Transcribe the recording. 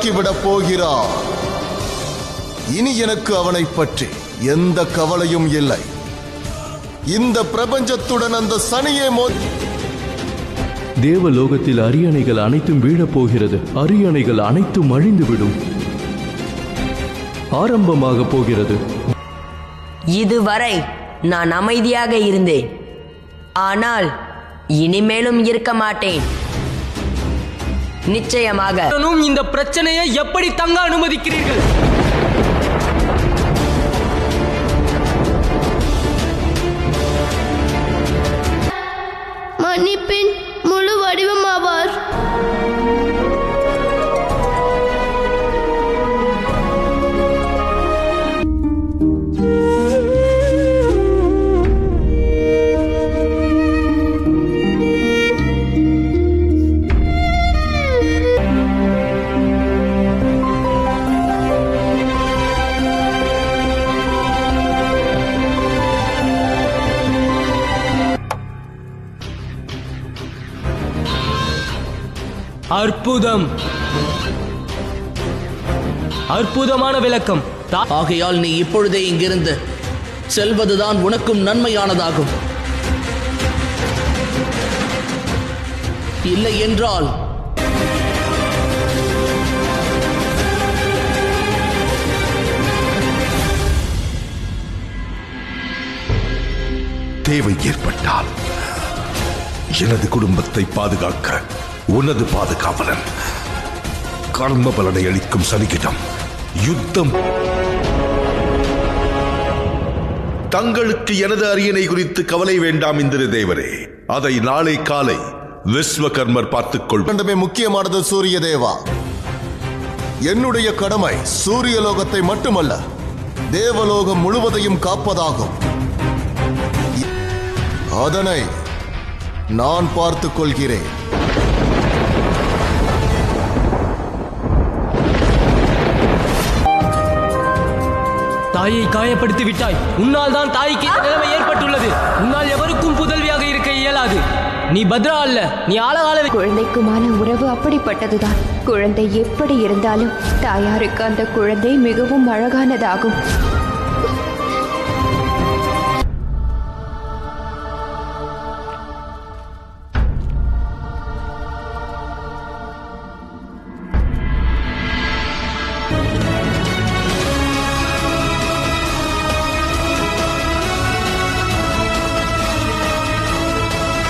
ஆக்கிவிடப் போகிறார். இனி எனக்கு அவனை பற்றி எந்த கவலையும் இல்லை. இந்த பிரபஞ்சத்துடன் அந்த சனியே தேவலோகத்தில் அரியணைகள் அனைத்தும் வீழப் போகிறது. அரியணைகள் அனைத்தும் அழிந்துவிடும். ஆரம்பமாக போகிறது. இதுவரை நான் அமைதியாக இருந்தேன். ஆனால் இனிமேலும் இருக்க மாட்டேன். நிச்சயமாக இந்த பிரச்சனையை எப்படி தங்க அனுமதிக்கிறீர்கள்? மன்னிப்பின் முழு வடிவமாவார். அற்புதம், அற்புதமான விளக்கம். ஆகையால் நீ இப்பொழுதே இங்கிருந்து செல்வதுதான் உனக்கும் நன்மையானதாகும். இல்லை என்றால் தேவை ஏற்பட்டால் எனது குடும்பத்தை பாதுகாக்க உனது பாதுகாவலன் கர்ம பலனை அளிக்கும் சனிக்கிடம் யுத்தம். தங்களுக்கு எனது அரியணை குறித்து கவலை வேண்டாம் இந்திர தேவரே. அதை நாளை காலை விஸ்வகர்மர் பார்த்துக் கொள்ளுமே. முக்கியமானது சூரிய தேவா. என்னுடைய கடமை சூரியலோகத்தை மட்டுமல்ல, தேவலோகம் முழுவதையும் காப்பதாகும். அதனை நான் பார்த்துக் கொள்கிறேன். தாயை காயப்படுத்தி விட்டாய். உன்னால் தான் தாய்க்கு இந்த நிலைமை ஏற்பட்டுள்ளது. உன்னால் எவருக்கும் புதல்வியாக இருக்க இயலாது. நீ பத்ரா அல்ல, நீ ஆழகால. குழந்தைக்குமான உறவு அப்படிப்பட்டதுதான். குழந்தை எப்படி இருந்தாலும் தாயாருக்கு அந்த குழந்தை மிகவும் அழகானதாகும்.